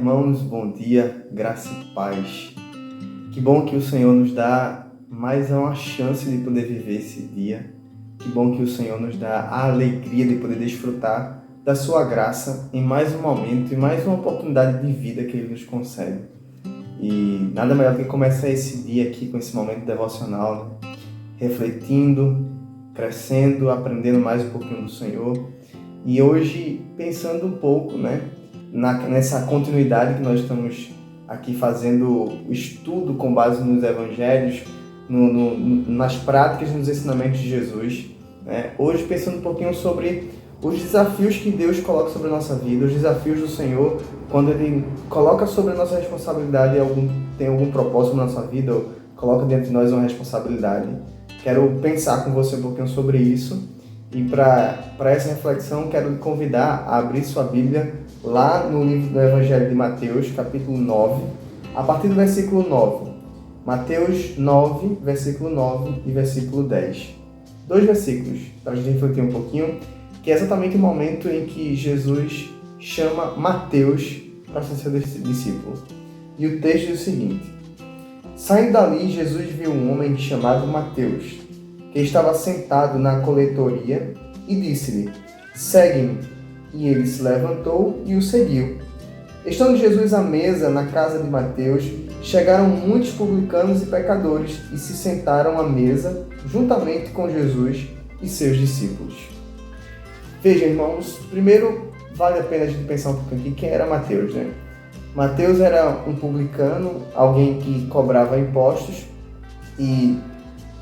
irmãos, bom dia, graça e paz. Que bom que o Senhor nos dá mais uma chance de poder viver esse dia. Que bom que o Senhor nos dá a alegria de poder desfrutar da sua graça em mais um momento e mais uma oportunidade de vida que Ele nos concede. E nada melhor que começar esse dia aqui com esse momento devocional, né? Refletindo, crescendo, aprendendo mais um pouquinho do Senhor. E hoje pensando um pouco, né? Nessa continuidade que nós estamos aqui fazendo o estudo com base nos evangelhos, nas práticas e nos ensinamentos de Jesus, né? Hoje pensando um pouquinho sobre os desafios que Deus coloca sobre a nossa vida, os desafios do Senhor, quando Ele coloca sobre a nossa responsabilidade tem algum propósito na nossa vida, ou coloca diante de nós uma responsabilidade. Quero pensar com você um pouquinho sobre isso. E para essa reflexão, quero lhe convidar a abrir sua Bíblia lá no livro do Evangelho de Mateus, capítulo 9, a partir do versículo 9. Mateus 9, versículo 9 e versículo 10. Dois versículos para a gente refletir um pouquinho, que é exatamente o momento em que Jesus chama Mateus para ser seu discípulo. E o texto diz o seguinte: Saindo dali, Jesus viu um homem chamado Mateus, que estava sentado na coletoria, e disse-lhe: Segue-me. E ele se levantou e o seguiu. Estando Jesus à mesa na casa de Mateus, chegaram muitos publicanos e pecadores e se sentaram à mesa juntamente com Jesus e seus discípulos. Vejam, irmãos, primeiro vale a pena a gente pensar um pouquinho aqui quem era Mateus, né? Mateus era um publicano, alguém que cobrava impostos e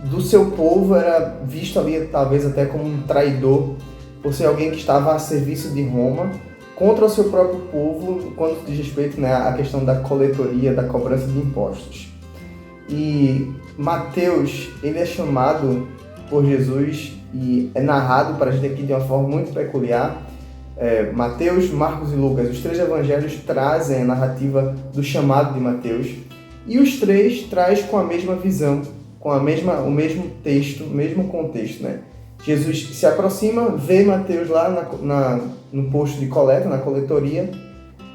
do seu povo era visto ali talvez até como um traidor, por ser alguém que estava a serviço de Roma contra o seu próprio povo quando diz respeito, né, à questão da coletoria, da cobrança de impostos. E Mateus, ele é chamado por Jesus e é narrado para a gente aqui de uma forma muito peculiar. Mateus, Marcos e Lucas, os três evangelhos trazem a narrativa do chamado de Mateus e os três trazem com a mesma visão, com o mesmo texto, o mesmo contexto, né? Jesus se aproxima, vê Mateus lá no posto de coleta, na coletoria,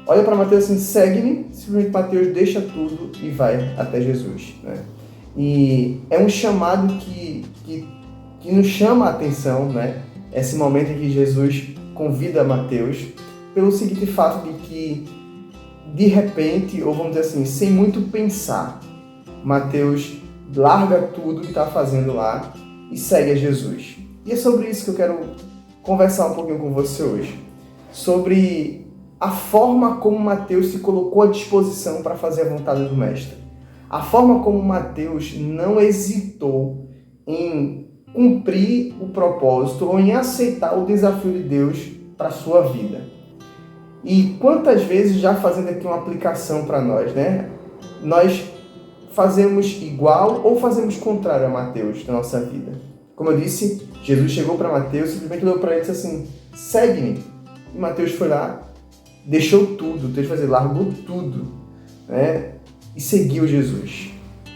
olha para Mateus assim, segue-me, simplesmente Mateus deixa tudo e vai até Jesus, né? E é um chamado que nos chama a atenção, né? Esse momento em que Jesus convida Mateus, pelo seguinte fato de que, de repente, ou vamos dizer assim, sem muito pensar, Mateus larga tudo que está fazendo lá e segue a Jesus. E é sobre isso que eu quero conversar um pouquinho com você hoje. Sobre a forma como Mateus se colocou à disposição para fazer a vontade do Mestre. A forma como Mateus não hesitou em cumprir o propósito ou em aceitar o desafio de Deus para a sua vida. E quantas vezes, já fazendo aqui uma aplicação para nós, né? Nós fazemos igual ou fazemos contrário a Mateus na nossa vida. Como eu disse, Jesus chegou para Mateus, simplesmente olhou para ele e disse assim, segue-me. E Mateus foi lá, deixou tudo, largou tudo, né? E seguiu Jesus.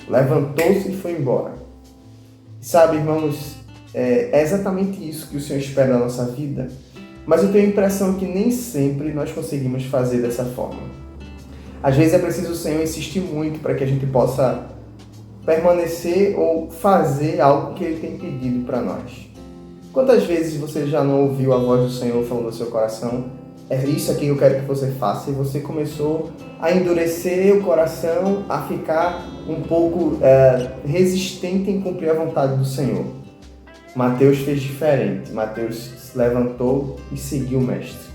Levantou-se e foi embora. E sabe, irmãos, é exatamente isso que o Senhor espera da nossa vida, mas eu tenho a impressão que nem sempre nós conseguimos fazer dessa forma. Às vezes é preciso o Senhor insistir muito para que a gente possa permanecer ou fazer algo que Ele tem pedido para nós. Quantas vezes você já não ouviu a voz do Senhor falando no seu coração, é isso aqui que eu quero que você faça, e você começou a endurecer o coração, a ficar um pouco resistente em cumprir a vontade do Senhor? Mateus fez diferente. Mateus se levantou e seguiu o Mestre.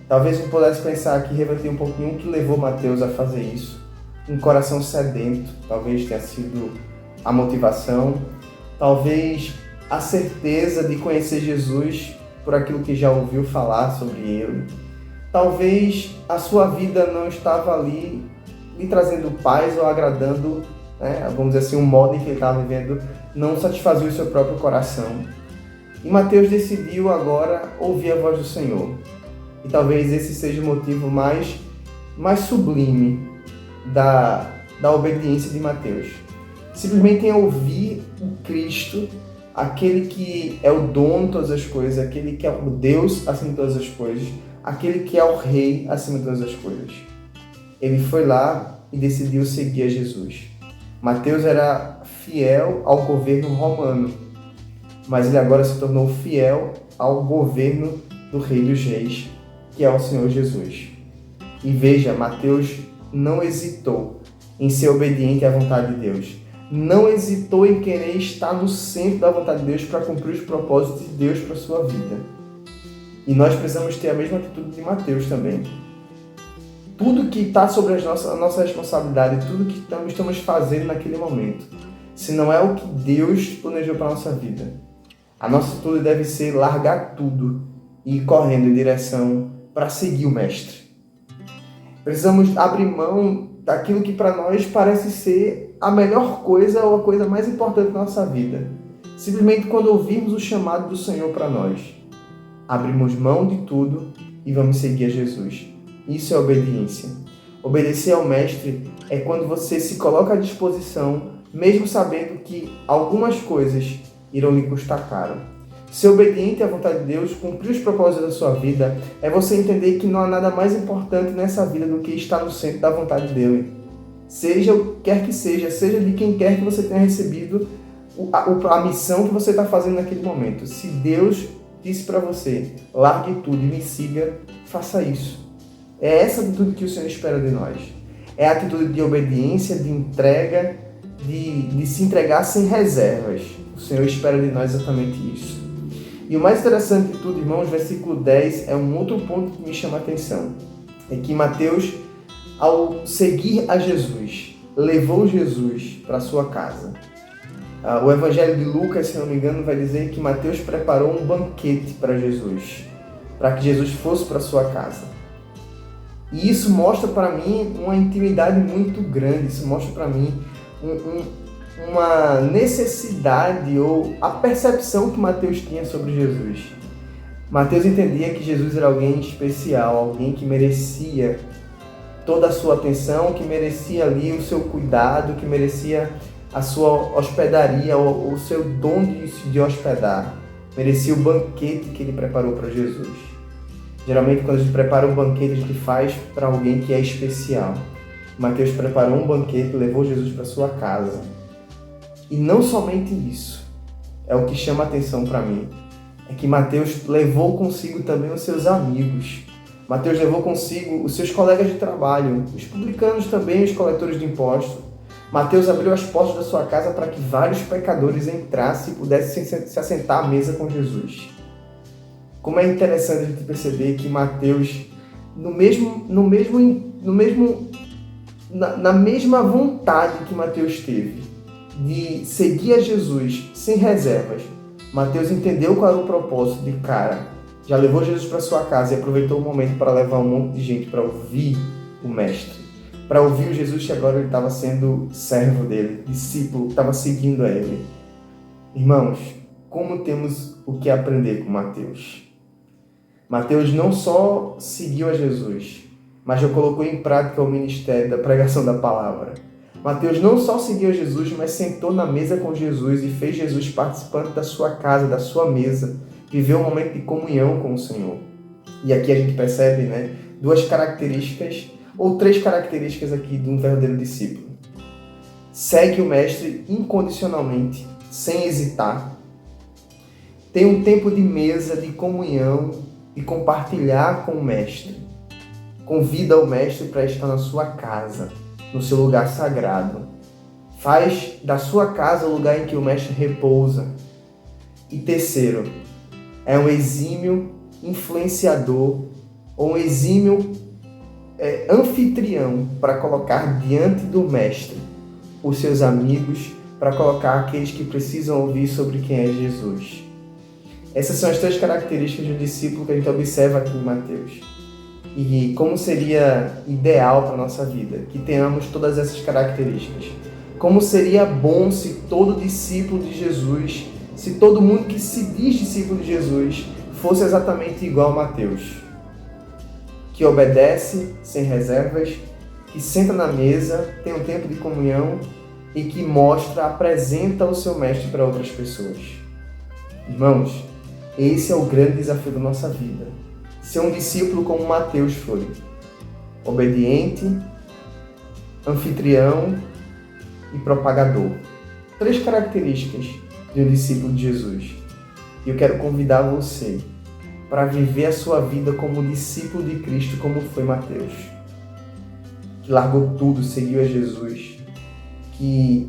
Talvez eu pudesse pensar aqui, refletir um pouquinho o que levou Mateus a fazer isso. Um coração sedento, talvez tenha sido a motivação. Talvez a certeza de conhecer Jesus por aquilo que já ouviu falar sobre Ele. Talvez a sua vida não estava ali lhe trazendo paz ou agradando, né, vamos dizer assim, o modo em que ele estava vivendo não satisfazia o seu próprio coração. E Mateus decidiu agora ouvir a voz do Senhor. E talvez esse seja o motivo mais sublime da obediência de Mateus. Simplesmente em ouvir o Cristo, aquele que é o dono de todas as coisas, aquele que é o Deus acima de todas as coisas, aquele que é o Rei acima de todas as coisas. ele foi lá e decidiu seguir a Jesus. Mateus era fiel ao governo romano, mas ele agora se tornou fiel ao governo do Rei dos Reis, que é o Senhor Jesus. E veja, Mateus não hesitou em ser obediente à vontade de Deus. Não hesitou em querer estar no centro da vontade de Deus para cumprir os propósitos de Deus para a sua vida. E nós precisamos ter a mesma atitude de Mateus também. Tudo que está sobre a nossa responsabilidade, tudo que estamos fazendo naquele momento, se não é o que Deus planejou para a nossa vida, a nossa atitude deve ser largar tudo e ir correndo em direção para seguir o Mestre. Precisamos abrir mão daquilo que para nós parece ser a melhor coisa ou a coisa mais importante da nossa vida. Simplesmente quando ouvirmos o chamado do Senhor para nós, abrimos mão de tudo e vamos seguir a Jesus. Isso é obediência. Obedecer ao Mestre é quando você se coloca à disposição, mesmo sabendo que algumas coisas irão lhe custar caro. Ser obediente à vontade de Deus, cumprir os propósitos da sua vida, é você entender que não há nada mais importante nessa vida do que estar no centro da vontade dele. Seja o que quer que seja de quem quer que você tenha recebido a missão que você está fazendo naquele momento. Se Deus disse para você, largue tudo e me siga, faça isso. É essa atitude que o Senhor espera de nós. É a atitude de obediência, de entrega, de se entregar sem reservas. O Senhor espera de nós exatamente isso. E o mais interessante de tudo, irmãos, versículo 10 é um outro ponto que me chama a atenção. É que Mateus, ao seguir a Jesus, levou Jesus para sua casa. O Evangelho de Lucas, se não me engano, vai dizer que Mateus preparou um banquete para Jesus, para que Jesus fosse para sua casa. E isso mostra para mim uma intimidade muito grande, isso mostra para mim uma necessidade ou a percepção que Mateus tinha sobre Jesus. Mateus entendia que Jesus era alguém especial, alguém que merecia toda a sua atenção, que merecia ali o seu cuidado, que merecia a sua hospedaria, o seu dom de hospedar. Merecia o banquete que ele preparou para Jesus. Geralmente, quando a gente prepara um banquete, a gente faz para alguém que é especial. Mateus preparou um banquete e levou Jesus para sua casa. E não somente isso, é o que chama a atenção para mim. É que Mateus levou consigo também os seus amigos. Mateus levou consigo os seus colegas de trabalho, os publicanos também, os coletores de impostos. Mateus abriu as portas da sua casa para que vários pecadores entrassem e pudessem se assentar à mesa com Jesus. Como é interessante a gente perceber que Mateus, na mesma vontade que Mateus teve de seguir a Jesus sem reservas, Mateus entendeu qual era o propósito de cara. Já levou Jesus para sua casa e aproveitou o momento para levar um monte de gente para ouvir o Mestre. Para ouvir o Jesus que agora ele estava sendo servo dele, discípulo, estava seguindo a ele. Irmãos, como temos o que aprender com Mateus? Mateus não só seguiu a Jesus, mas já colocou em prática o ministério da pregação da palavra. Mateus não só seguiu a Jesus, mas sentou na mesa com Jesus e fez Jesus participante da sua casa, da sua mesa. Viveu um momento de comunhão com o Senhor. E aqui a gente percebe, duas características, ou três características aqui de um verdadeiro discípulo. Segue o Mestre incondicionalmente, sem hesitar. Tem um tempo de mesa, de comunhão, de compartilhar com o Mestre. Convida o Mestre para estar na sua casa, no seu lugar sagrado. Faz da sua casa o lugar em que o Mestre repousa. E terceiro, é um exímio influenciador ou um exímio anfitrião para colocar diante do Mestre os seus amigos, para colocar aqueles que precisam ouvir sobre quem é Jesus. Essas são as três características do discípulo que a gente observa aqui em Mateus. E como seria ideal para a nossa vida que tenhamos todas essas características. Como seria bom se todo discípulo de Jesus, se todo mundo que se diz discípulo de Jesus, fosse exatamente igual a Mateus. Que obedece sem reservas, que senta na mesa, tem um tempo de comunhão e que apresenta o seu Mestre para outras pessoas. Irmãos, esse é o grande desafio da nossa vida. Ser um discípulo como Mateus foi. Obediente, anfitrião e propagador. 3 características de um discípulo de Jesus. E eu quero convidar você para viver a sua vida como discípulo de Cristo, como foi Mateus, que largou tudo, seguiu a Jesus, que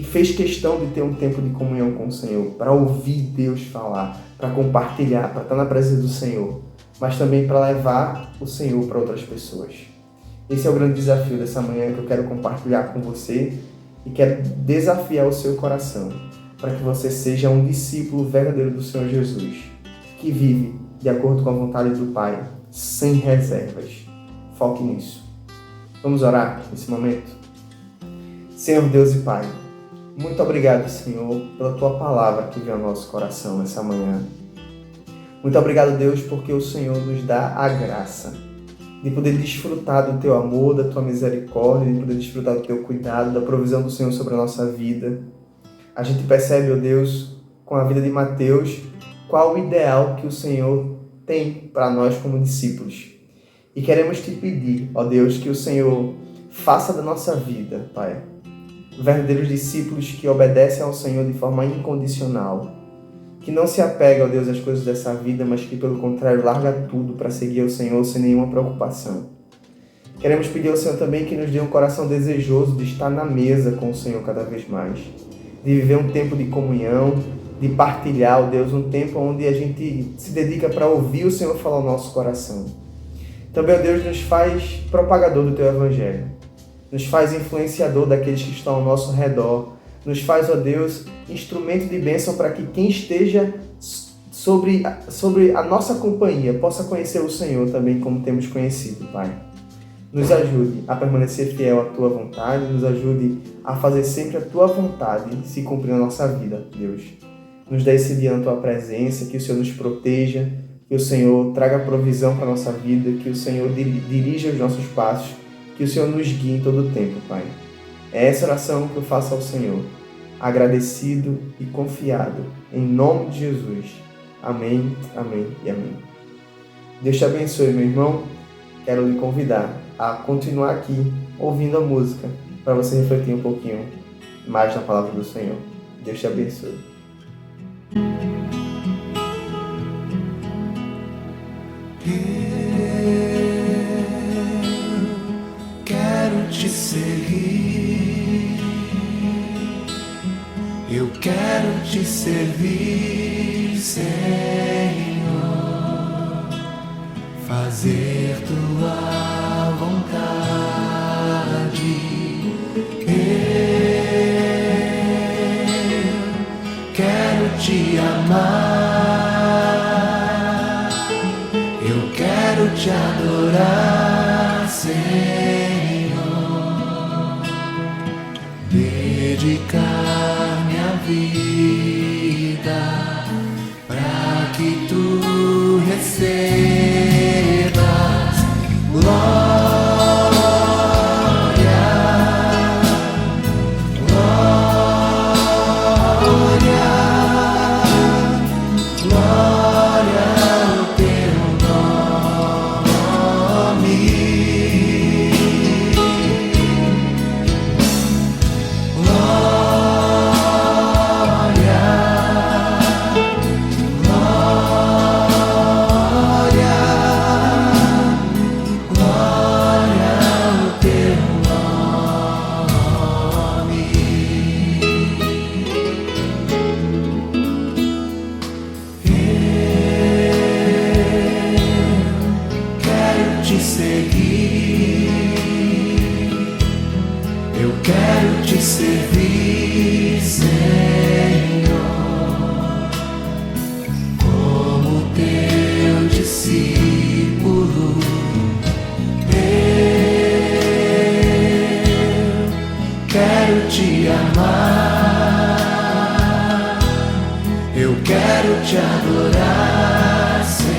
fez questão de ter um tempo de comunhão com o Senhor, para ouvir Deus falar, para compartilhar, para estar na presença do Senhor, mas também para levar o Senhor para outras pessoas. Esse é o grande desafio dessa manhã que eu quero compartilhar com você e quero desafiar o seu coração para que você seja um discípulo verdadeiro do Senhor Jesus, que vive de acordo com a vontade do Pai, sem reservas. Foque nisso. Vamos orar nesse momento? Senhor Deus e Pai, muito obrigado, Senhor, pela Tua palavra que veio ao nosso coração nessa manhã. Muito obrigado, Deus, porque o Senhor nos dá a graça de poder desfrutar do Teu amor, da Tua misericórdia, de poder desfrutar do Teu cuidado, da provisão do Senhor sobre a nossa vida. A gente percebe, ó Deus, com a vida de Mateus, qual o ideal que o Senhor tem para nós como discípulos. E queremos te pedir, ó Deus, que o Senhor faça da nossa vida, Pai, verdadeiros discípulos que obedecem ao Senhor de forma incondicional, que não se apega, ó Deus, às coisas dessa vida, mas que, pelo contrário, larga tudo para seguir ao Senhor sem nenhuma preocupação. Queremos pedir ao Senhor também que nos dê um coração desejoso de estar na mesa com o Senhor cada vez mais, de viver um tempo de comunhão, de partilhar, ó Deus, um tempo onde a gente se dedica para ouvir o Senhor falar ao nosso coração. Também, ó Deus, nos faz propagador do Teu Evangelho, nos faz influenciador daqueles que estão ao nosso redor, nos faz, ó Deus, instrumento de bênção para que quem esteja sobre a nossa companhia possa conhecer o Senhor também como temos conhecido, Pai. Nos ajude a permanecer fiel à Tua vontade, nos ajude a fazer sempre a Tua vontade se cumprir na nossa vida, Deus. Nos dê esse dia na Tua presença, que o Senhor nos proteja, que o Senhor traga provisão para a nossa vida, que o Senhor dirija os nossos passos, que o Senhor nos guie em todo o tempo, Pai. É essa oração que eu faço ao Senhor, agradecido e confiado, em nome de Jesus. Amém, amém e amém. Deus te abençoe, meu irmão. Quero lhe convidar a continuar aqui ouvindo a música, para você refletir um pouquinho mais na palavra do Senhor. Deus te abençoe. Eu quero te seguir, eu quero te servir, Senhor, fazer tua vontade. Eu quero te amar, eu quero te adorar, Senhor, dedicar minha vida para que tu recebas glória, glória, glória ao teu nome, glória, glória, glória ao teu nome. Eu quero te seguir, eu quero te servir, Senhor, como teu discípulo. Eu quero te amar, eu quero te adorar, Senhor,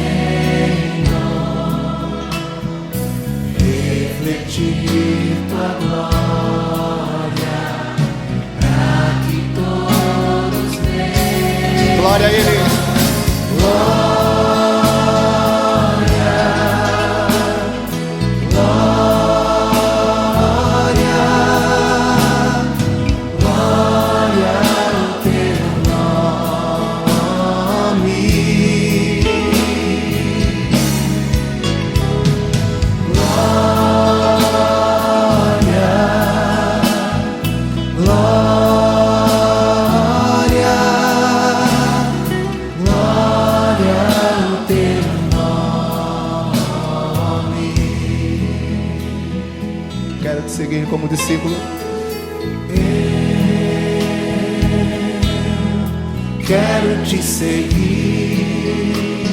como discípulo. Quero te seguir,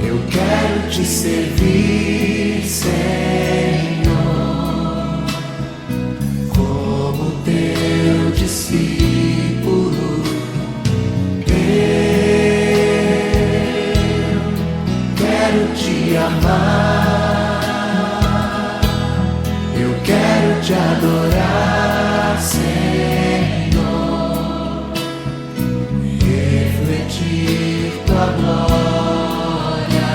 eu quero te servir, Senhor, como teu discípulo. Eu quero te amar, eu quero te adorar, Senhor. Tua glória,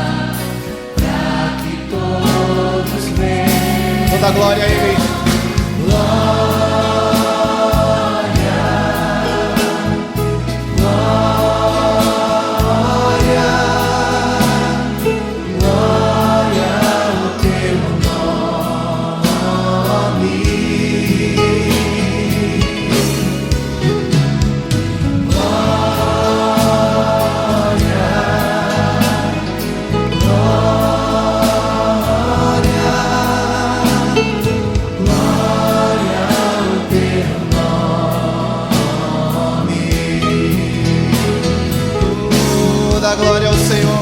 pra que todos vejam. Toda glória a Ele. Glória, glória, glória ao teu nome. Toda glória ao Senhor.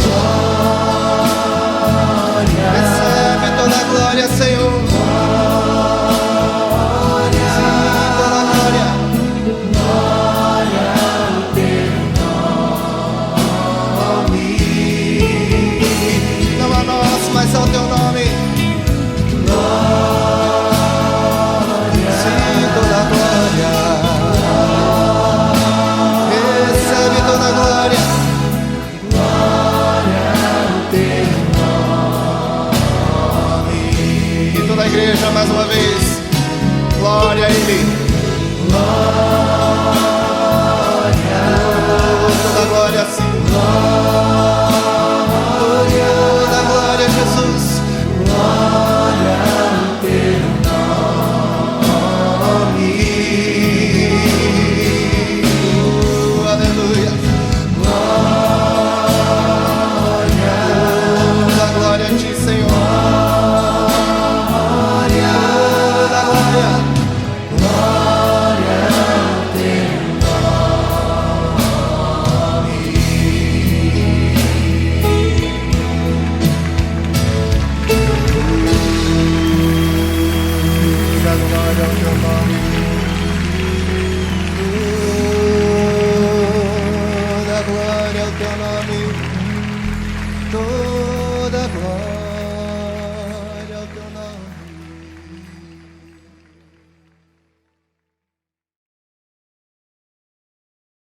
Glória, recebe toda glória, Senhor. glória, Sim, toda glória. glória ao teu nome. Não a nós, mas ao teu nome. Glória, Sim, toda glória. Recebe toda glória. glória ao teu nome. E toda a igreja mais uma vez. Glória a Ele. Glória, Toda glória, sim. glória, Toda glória a Jesus. glória ao teu nome. Aleluia. Glória, Toda glória a Ti, Senhor. glória, Toda glória. glória ao teu Toda glória ao teu nome. Toda glória ao teu nome. Toda glória.